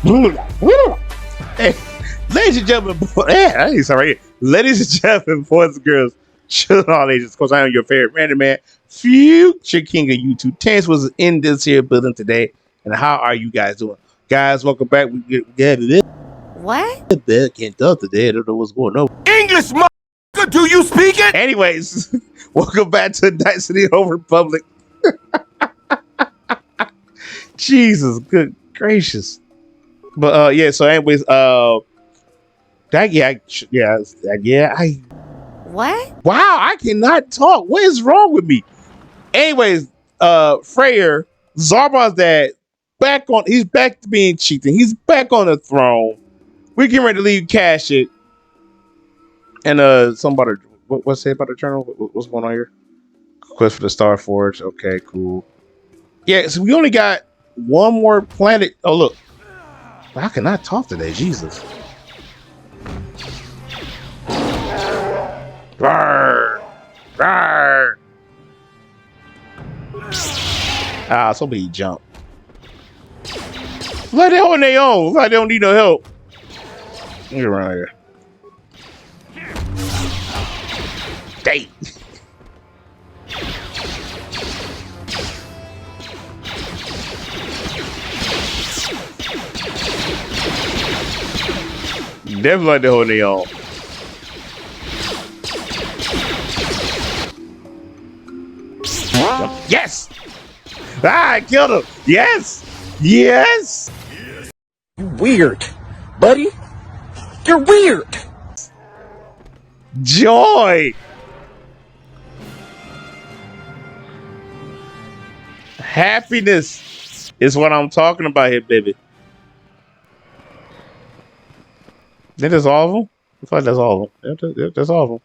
Hey, ladies and gentlemen, sorry. Ladies and gentlemen, boys and girls, children all ages. Of course, I am your favorite random man, future king of YouTube. Terrence was in this here building today. And how are you guys doing? Guys, welcome back. We get it. What? Can't tell today. I don't know what's going on. English, motherfucker, do you speak it? Anyways, welcome back to Knights of the Old Republic. Jesus, good gracious. But yeah, so anyways, What? wow, I cannot talk. What is wrong with me? Anyways, Freyr, Zarba's dad, he's back to being cheating. He's back on the throne. We're getting ready to leave cash it. And somebody, what's it about the journal? What's going on here? Quest for the Star Forge. Okay, cool. Yeah, so we only got one more planet. Oh look, I cannot talk today. Jesus. Rawr, rawr. Ah, somebody jump. Let it on their own. Like they don't need no help. Get around here. Dang. Definitely like to hold their own. Yes! Ah, I killed him! Yes! Yes! You weird, buddy. You're weird. Joy! Happiness is what I'm talking about here, baby. That is all of them? I feel like that's all of them. Yep, that's all of them.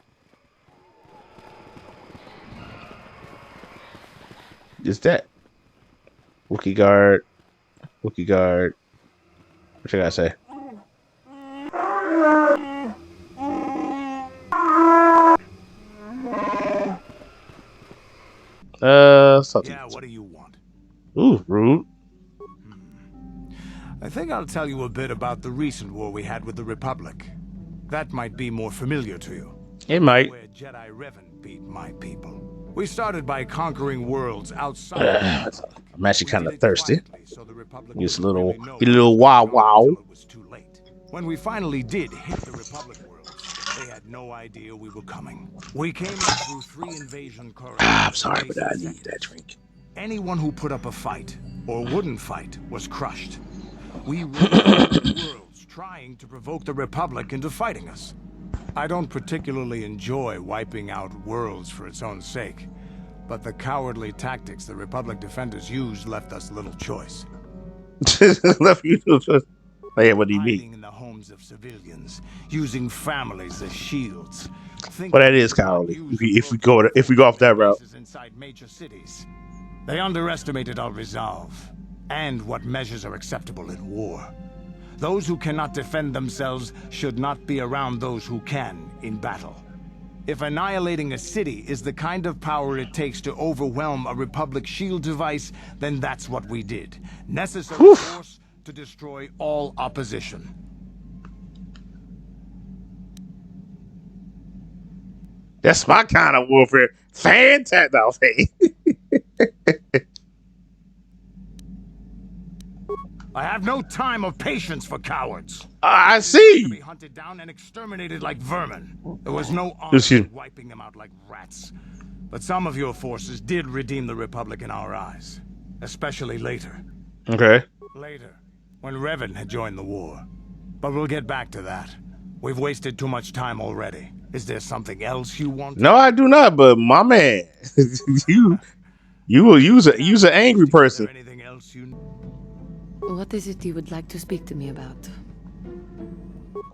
Just that. Wookie guard. Wookie guard. What you gotta say? Something. Yeah, what do you want? Ooh, rude. I think I'll tell you a bit about the recent war we had with the Republic. That might be more familiar to you. It might. Where Jedi Revan beat my people. We started by conquering worlds outside. I'm actually kind of thirsty. So the Republic Just a little wow. It was too late. When we finally did hit the Republic worlds, they had no idea we were coming. We came in through 3 invasion corridors. I'm sorry, but I need that drink. Anyone who put up a fight or wouldn't fight was crushed. We ruled worlds trying to provoke the Republic into fighting us. I don't particularly enjoy wiping out worlds for its own sake, but the cowardly tactics the Republic defenders used left us little choice. Left you to hey, what do you Hiding mean? in the homes of civilians, using families as shields. Well, that is cowardly. If we go off that route. Inside major cities. They underestimated our resolve and what measures are acceptable in war. Those who cannot defend themselves should not be around those who can in battle. If annihilating a city is the kind of power it takes to overwhelm a Republic shield device, then that's what we did. Necessary force to destroy all opposition. That's my kind of warfare. Fantastic. I have no time or patience for cowards. I see. To be hunted down and exterminated like vermin. There was no honor in wiping them out like rats. But some of your forces did redeem the Republic in our eyes, especially later. Okay. Later, when Revan had joined the war. But we'll get back to that. We've wasted too much time already. Is there something else you want? No, I do not. But my man, you will use an angry person. Anything else you? What is it you would like to speak to me about?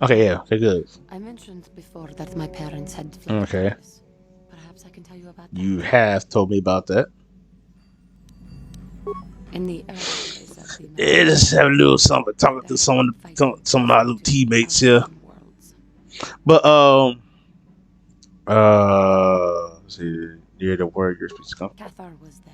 Okay, yeah, they're good. I mentioned before that my parents had Okay. Perhaps I can tell you about that. You have told me about that. In the early days of the Yeah, just have a little something talking to some of our little teammates here. But let's see, near the warriors, please come. Cathar was there.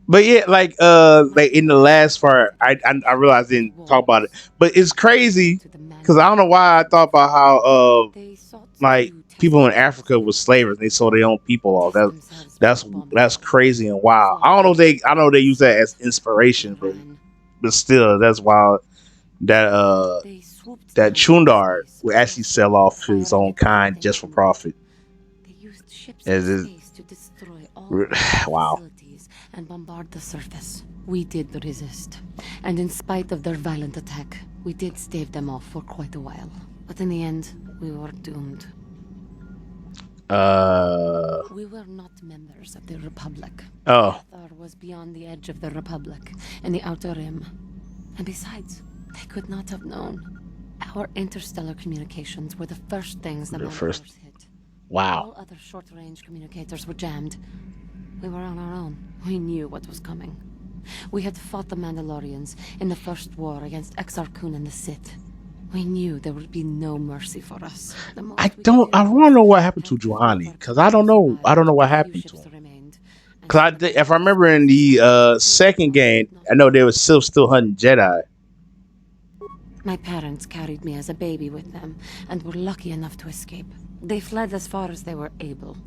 But yeah, like in the last part, I realized I didn't talk about it, but it's crazy because I don't know why I thought about how They sought like to test people the in Africa were slavers. They sold their own people off. test themselves with the bomb That's barrel, crazy and wild. slaughtering I know they use that as they inspiration, ran. but still, that's wild. That They swooped that down into Chundar space, would actually across the sell world, off his firing own at kind anything just that for moved. profit. They used ships in Is it? space to destroy all Earth's Wow. facilities and bombard the surface. We did resist, and in spite of their violent attack, we did stave them off for quite a while. But in the end, we were doomed. We were not members of the Republic. Oh, Cathar was beyond the edge of the Republic, in the Outer Rim. And besides, they could not have known. Our interstellar communications were the first things the the first. Mandalors hit. Wow. All other short-range communicators were jammed. We were on our own. We knew what was coming. We had fought the Mandalorians in the first war against Exar Kun and the Sith. We knew there would be no mercy for us. The most we could do I was want to know what happened to help a few of Juhani our because I people don't know. I don't survive know what and a few happened to ships him. remained. And Because so the if I battle remember in the second game, I know they were still hunting Jedi. My parents carried me as a baby with them and were lucky enough to escape. They fled as far as they were able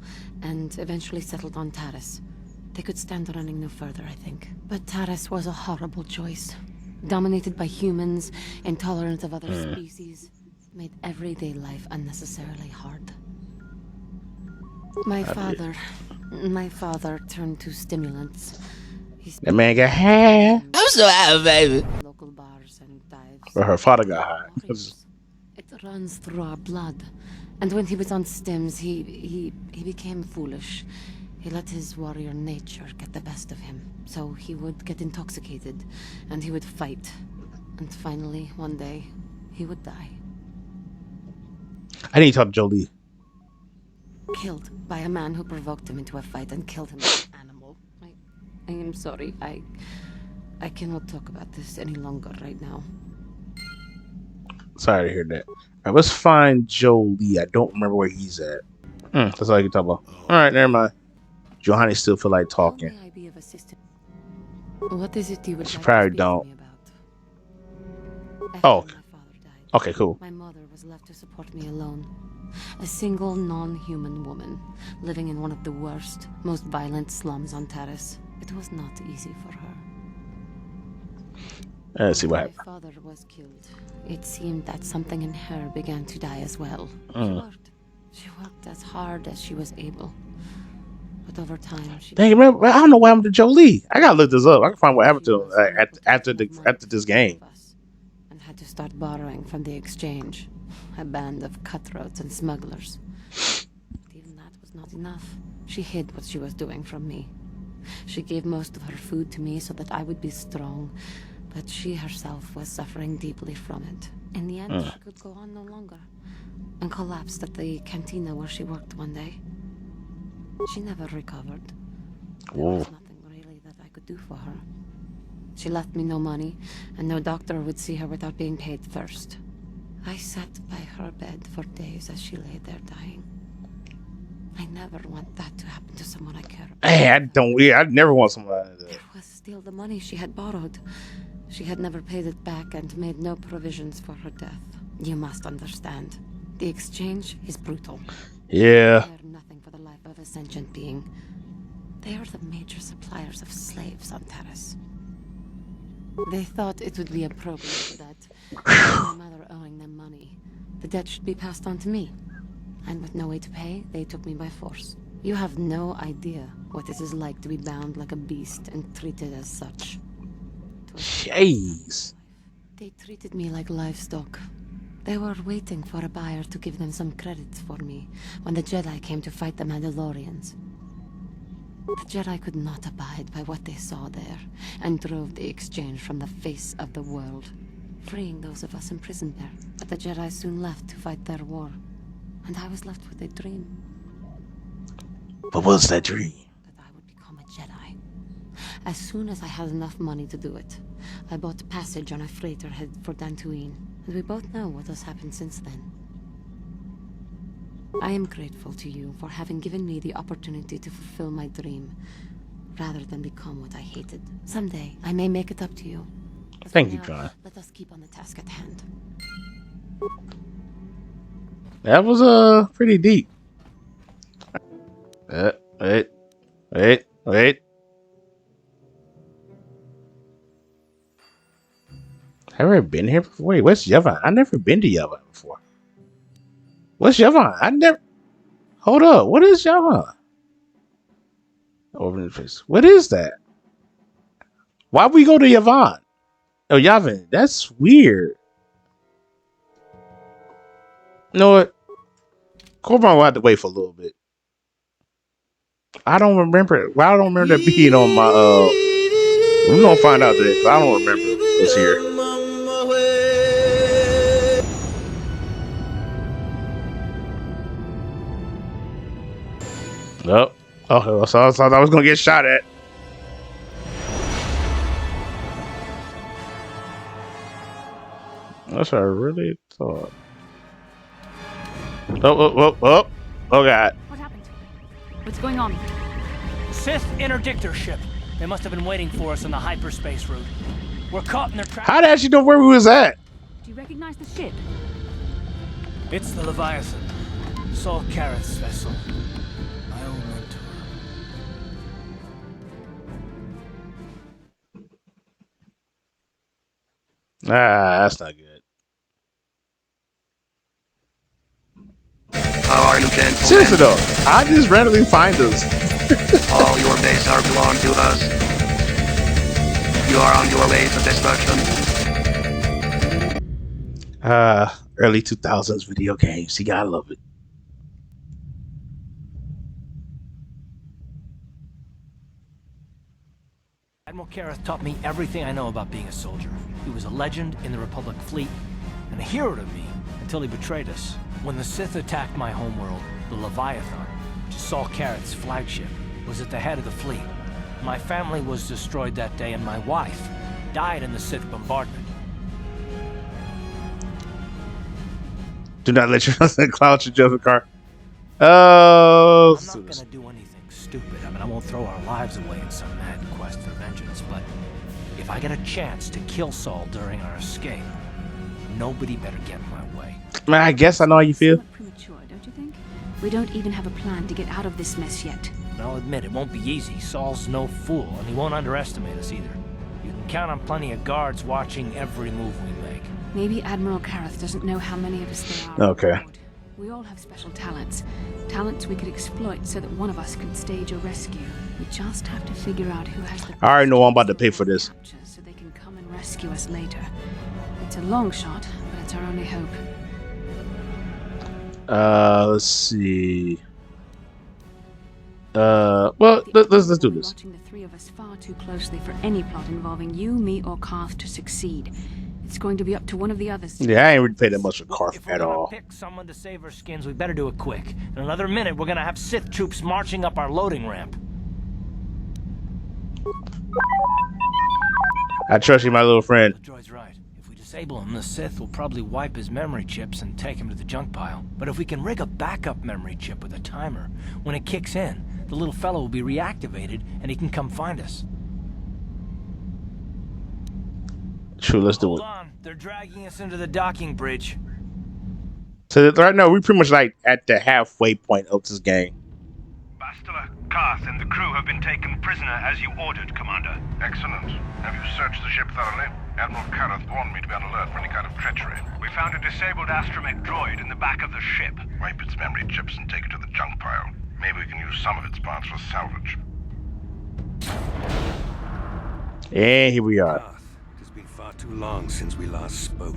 and eventually settled on Taris. They could stand running no further, I think. But Taris was a horrible choice. Dominated by humans, intolerant of other species, made everyday life unnecessarily hard. My father turned to stimulants. He That man got high. I'm so happy, baby. local bars and dives. Or her father got high. Warriors. It runs through our blood. And when he was on stims, he became foolish. He let his warrior nature get the best of him. So he would get intoxicated, and he would fight. And finally, one day, he would die. I need to talk to Jolie. Killed by a man who provoked him into a fight and killed him like an animal. I am sorry. I cannot talk about this any longer right now. Sorry to hear that. All right, let's find Jolie. I don't remember where he's at. That's all I can talk about. All right, never mind. Johanny still feel like How talking. may I be of assistance? What is it you would She like probably to speak don't. to me about? Oh, After my father died, okay, cool. my mother was left to support me alone. A single non-human woman, living in one of the worst, most violent slums on Taris. It was not easy for her. Let's see what When happened. my father was killed, it seemed that something in her began to die as well. She worked as hard as she was able. But over time, she... Dang, remember, I don't know what happened to Jolie. I gotta look this up. I can find what happened to him after this game. And had to start borrowing from the exchange. A band of cutthroats and smugglers. But even that was not enough. She hid what she was doing from me. She gave most of her food to me so that I would be strong, but she herself was suffering deeply from it. In the end, she could go on no longer, and collapsed at the cantina where she worked one day. She never recovered. There was nothing really that I could do for her. She left me no money, and no doctor would see her without being paid first. I sat by her bed for days as she lay there dying. I never want that to happen to someone I care about. Hey, I'd never want somebody to. There was still the money she had borrowed. She had never paid it back and made no provisions for her death. You must understand. The exchange is brutal. Yeah. They care nothing for the life of a sentient being. They are the major suppliers of slaves on Taris. They thought it would be appropriate that, with my mother owing them money, the debt should be passed on to me. And with no way to pay, they took me by force. You have no idea what it is like to be bound like a beast and treated as such. Jeez. They treated me like livestock. They were waiting for a buyer to give them some credits for me when the Jedi came to fight the Mandalorians. The Jedi could not abide by what they saw there, and drove the exchange from the face of the world, freeing those of us imprisoned there. But the Jedi soon left to fight their war, and I was left with a dream. What was that dream? That I would become a Jedi. As soon as I had enough money to do it, I bought passage on a freighter headed for Dantooine, and we both know what has happened since then. I am grateful to you for having given me the opportunity to fulfill my dream, rather than become what I hated. Someday, I may make it up to you. But Thank for you, now, John. let us keep on the task at hand. That was pretty deep. Wait. Have I ever been here before? Wait, what's Yevon? I've never been to Yevon before. What's Yevon? I never. Hold up. What is Yevon? Over the face. What is that? Why we go to Yevon? Oh, Yavin. That's weird. You know what? Corbin will have to wait for a little bit. I don't remember. Well, I don't remember that being on my. We're gonna find out today because I don't remember what's here. Oh, so I thought I was gonna get shot at. That's what I really thought. Oh God. What happened? What's going on? Sith interdictor ship. They must have been waiting for us on the hyperspace route. We're caught in their trap. How did you know where we was at? Do you recognize the ship? It's the Leviathan. Saul Karath's vessel. My old mentor. That's not good. How are you, gentlemen? Seriously though, I just randomly find us. All your base are belong to us. You are on your way to destruction. Early 2000s video games. You gotta love it. Admiral Karath taught me everything I know about being a soldier. He was a legend in the Republic fleet, and a hero to me until he betrayed us. When the Sith attacked my homeworld, the Leviathan, which is Saul Karath's flagship, was at the head of the fleet. My family was destroyed that day, and my wife died in the Sith bombardment. Do not let your husband cloud your Joseph car. Oh, I'm not gonna do anything stupid. I mean, I won't throw our lives away in some mad quest for vengeance, but if I get a chance to kill Saul during our escape, nobody better get in my way. Man, I guess I know how you feel. Somewhat premature, don't you think? We don't even have a plan to get out of this mess yet. And I'll admit, it won't be easy. Saul's no fool, and he won't underestimate us either. You can count on plenty of guards watching every move we make. Maybe Admiral Karath doesn't know how many of us there are. Okay. on board. We all have special talents. Talents we could exploit so that one of us could stage a rescue. We just have to figure out who has the I already know I'm about to pay for this. so they can come and rescue us later. It's a long shot, but it's our only hope. Let's see. Well, let's do this. Watching the three of us far too closely for any plot involving you, me, or Karath to succeed. It's going to be up to one of the others. Yeah, I ain't really paid that much for Karth If we're at gonna all. pick someone to save our skins, we better do it quick. In another minute, we're gonna have Sith troops marching up our loading ramp. I trust you, my little friend. The droid's right. If we disable him, the Sith will probably wipe his memory chips and take him to the junk pile. But if we can rig a backup memory chip with a timer, when it kicks in, the little fellow will be reactivated and he can come find us. True, let's do Hold it. on, they're dragging us into the docking bridge. So right now, we're pretty much like at the halfway point of this game. Bastila, Karath, and the crew have been taken prisoner as you ordered, Commander. Excellent. Have you searched the ship thoroughly? Admiral Karath warned me to be on alert for any kind of treachery. We found a disabled astromech droid in the back of the ship. Wipe its memory chips and take it to the junk pile. Maybe we can use some of its parts for salvage. And here we are. It has been far too long since we last spoke.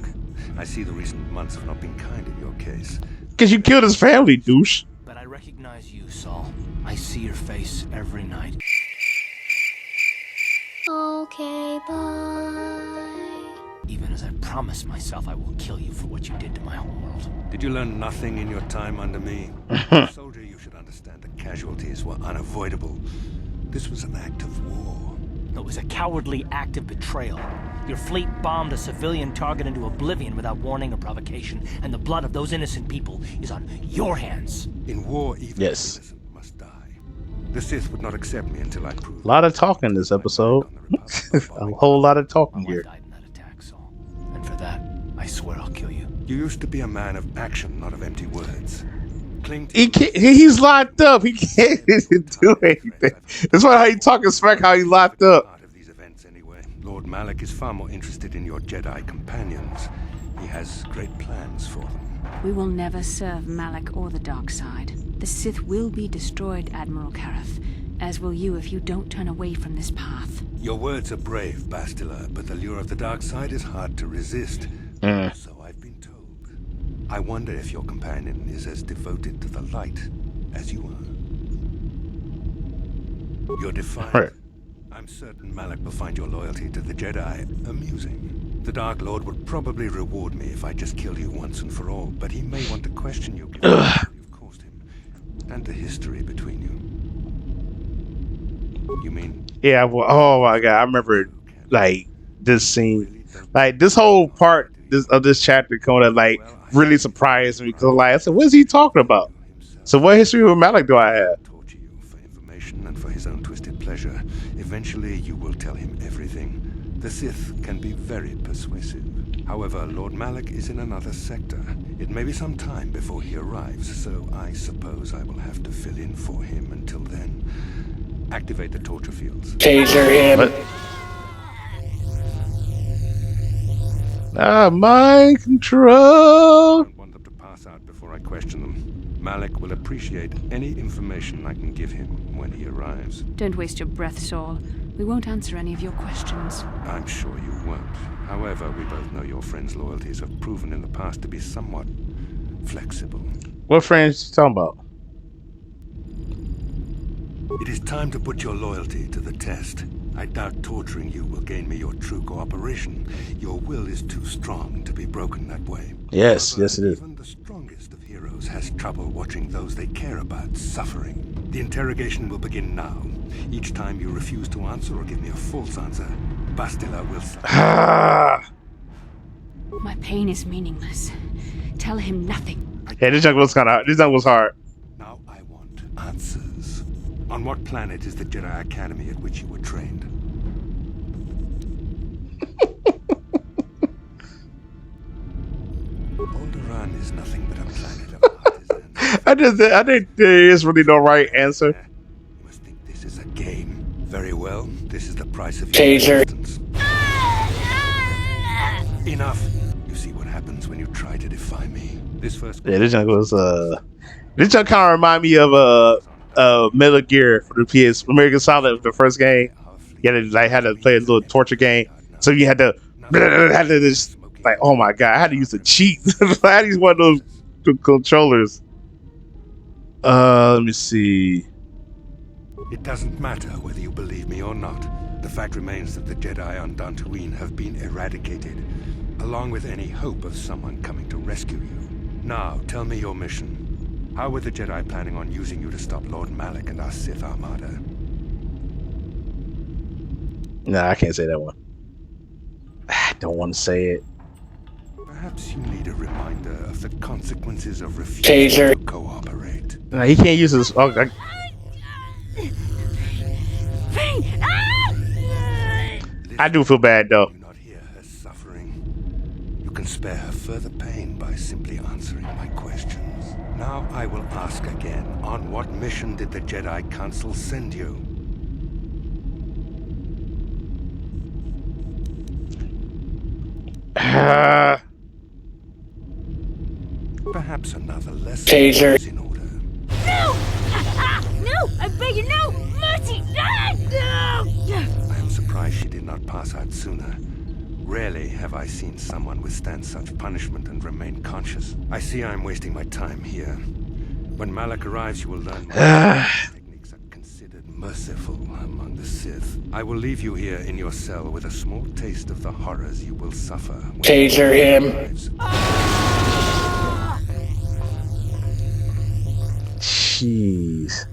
I see the recent months have not been kind in your case. Because you killed his family, douche. But I recognize you, Saul. I see your face every night. Okay, bye. Even as I promised myself I will kill you for what you did to my homeworld. Did you learn nothing in your time under me? Soldier, you should understand that casualties were unavoidable. This was an act of war. It was a cowardly act of betrayal. Your fleet bombed a civilian target into oblivion without warning or provocation, and the blood of those innocent people is on your hands. In war, even Yes. the innocent must die. The Sith would not accept me until I proved. A lot of talking this episode. A whole lot of talking My here. wife died in that attack, Saul. And for that, I swear I'll kill you. You used to be a man of action, not of empty words. Cling to He can't, he's locked up. He can't do anything. That's why how he talking smack. How he locked up. part of these events anyway. Lord Malak is far more interested in your Jedi companions. He has great plans for them. We will never serve Malak or the dark side. The Sith will be destroyed, Admiral Karath, as will you if you don't turn away from this path. Your words are brave, Bastila, but the lure of the dark side is hard to resist. So I've been told. I wonder if your companion is as devoted to the light as you are. You're defiant. Right. I'm certain Malak will find your loyalty to the Jedi amusing. The Dark Lord would probably reward me if I just killed you once and for all, but he may want to question you given the trouble you've caused him, and the history between you. You mean? Yeah. Well, oh my god, I remember like this scene, like this whole part of this chapter kind of like really surprised me because like I said, what is he talking about? So what history with Malak do I have? Torture you for information and for his own twisted pleasure. Eventually, you will tell him everything. The Sith can be very persuasive. However, Lord Malak is in another sector. It may be some time before he arrives, so I suppose I will have to fill in for him until then. Activate the torture fields. Taser him. Mind control. I don't want them to pass out before I question them. Malak will appreciate any information I can give him when he arrives. Don't waste your breath, Saul. We won't answer any of your questions. I'm sure you won't. However, we both know your friend's loyalties have proven in the past to be somewhat flexible. What friends you talking about? It is time to put your loyalty to the test. I doubt torturing you will gain me your true cooperation. Your will is too strong to be broken that way. Yes, However, yes it is. Even the strongest of heroes has trouble watching those they care about suffering. The interrogation will begin now. Each time you refuse to answer or give me a false answer, Bastila will suffer. My pain is meaningless. Tell him nothing. Yeah, this junk was hard. Now I want answers. On what planet is the Jedi Academy at which you were trained? Alderaan is nothing but a planet of artisans. I think there is really no right answer. You must think this is a game. Very well, this is the price of your existence. Enough. You see what happens when you try to defy me. This first. Yeah, this junk was this junk kind of remind me of Metal Gear for the PS American Solid, the first game. You had to play a little torture game, so you had to just like, oh my god, I had to use the cheat. I had to use one of those controllers. Let me see. It doesn't matter whether you believe me or not. The fact remains that the Jedi on Dantooine have been eradicated, along with any hope of someone coming to rescue you. Now, tell me your mission. How were the Jedi planning on using you to stop Lord Malak and our Sith Armada? Nah, I can't say that one. I don't want to say it. Perhaps you need a reminder of the consequences of refusing to cooperate. Nah, he can't use his. Oh, I do feel bad though. Do not hear her suffering. You can spare her further pain by simply answering my questions. Now I will ask again. On what mission did the Jedi Council send you? Perhaps another lesson is in order. No! No! I beg you, no! Mercy! No! I am surprised she did not pass out sooner. Rarely have I seen someone withstand such punishment and remain conscious. I see I am wasting my time here. When Malak arrives, you will learn more techniques are considered merciful among the Sith. I will leave you here in your cell with a small taste of the horrors you will suffer. Taser him. Jeez.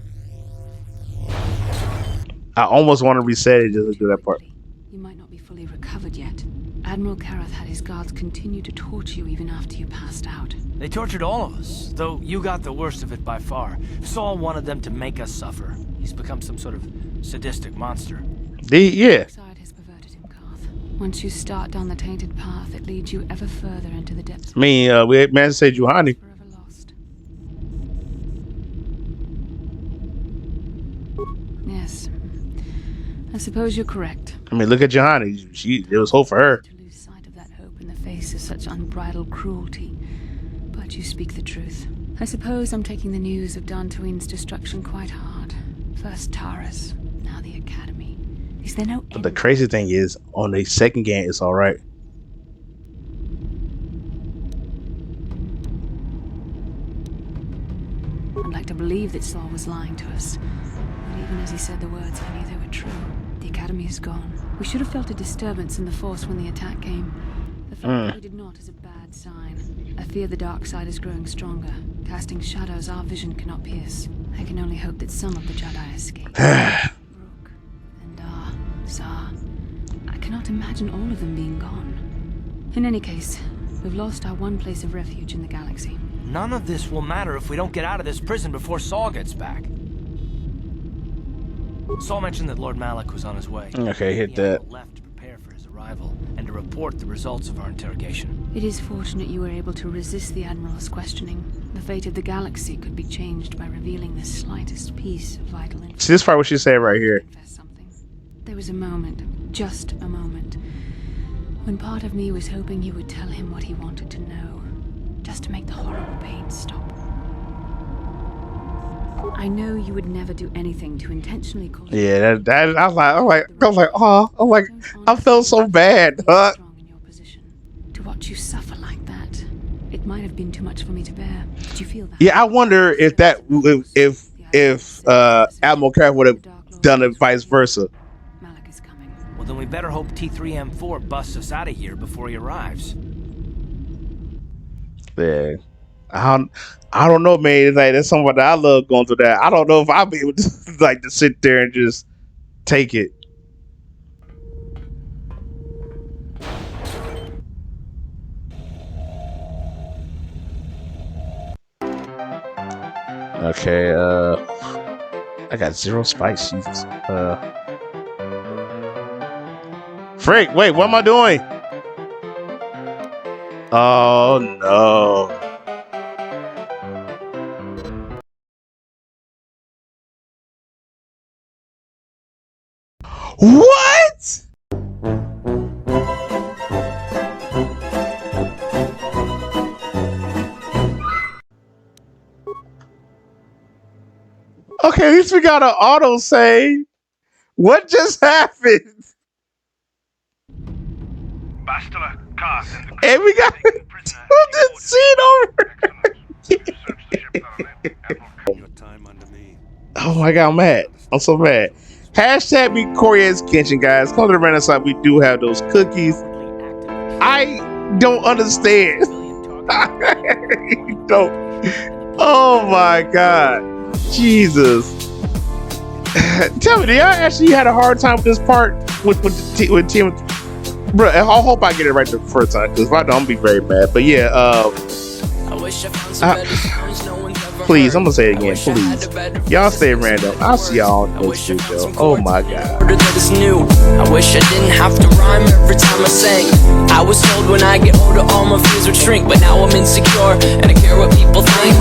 I almost want to reset it just to do that part. You might not be fully recovered yet. Admiral Karath had his guards continue to torture you even after you passed out. They tortured all of us, though you got the worst of it by far. Saul wanted them to make us suffer. He He's become some sort of sadistic monster. Yeah. Side has perverted him, Kath. Once you start down the tainted path, it leads you ever further into the depths. I mean, we had man said Juhani. Forever lost. Yes. I suppose you're correct. I mean, look at Juhani. There was hope for her. To lose sight of that hope in the face of such unbridled cruelty. But you speak the truth. I suppose I'm taking the news of Dantooine's destruction quite hard. First Taurus, now the Academy. Is there no But the crazy thing is, on the second game, it's all right. I'd like to believe that Saul was lying to us. But even as he said the words, I knew they were true. The Academy is gone. We should have felt a disturbance in the Force when the attack came. The fact that we did not is a bad sign. I fear the dark side is growing stronger, casting shadows our vision cannot pierce. I can only hope that some of the Jedi escape. Rook, Endar, Zar. I cannot imagine all of them being gone. In any case, we've lost our one place of refuge in the galaxy. None of this will matter if we don't get out of this prison before Saul gets back. Saul mentioned that Lord Malak was on his way. Okay, hit that. Left to prepare for his arrival and to report the results of our interrogation. It is fortunate you were able to resist the Admiral's questioning. The fate of the galaxy could be changed by revealing the slightest piece of vital information. See, this part what she said right here. Confess something. There was a moment, just a moment, when part of me was hoping you would tell him what he wanted to know, just to make the horrible pain stop. I know you would never do anything to intentionally cause. Yeah, that I was like, oh, I felt so bad, huh? Strong in your position. To watch you suffer like that, it might have been too much for me to bear. Did you feel that? Yeah, I wonder if that if Admiral Karath would have done it vice versa. Malak is coming. Well, then we better hope T3M4 busts us out of here before he arrives. Yeah, I don't know, man. It's like that's something that I love going through that. I don't know if I'll be able to like to sit there and just take it. Okay, I got 0 spice. Jesus. Frick, wait, what am I doing? Oh no. What? Okay, at least we got an auto save. What just happened? Bastila, Kath, and the crew And we got have taken prisoner put as you this scene over. You've searched the ship thoroughly. Admiral Your time under me. Oh my god, I'm mad. I'm so mad. Hashtag me Coria's Kitchen, guys. Come to the Renaissance. We do have those cookies. I don't understand. I don't. Oh my god. Jesus. Tell me, did y'all actually had a hard time with this part with Tim? Bro, I hope I get it right the first time, because if I don't, I'm gonna be very mad. But yeah, please, I'm gonna say it again, please. Y'all stay random. I'll see y'all next video. Oh my god. I wish I didn't have to rhyme every time I sang. I was told when I get older all my fears would shrink, but now I'm insecure and I care what people think.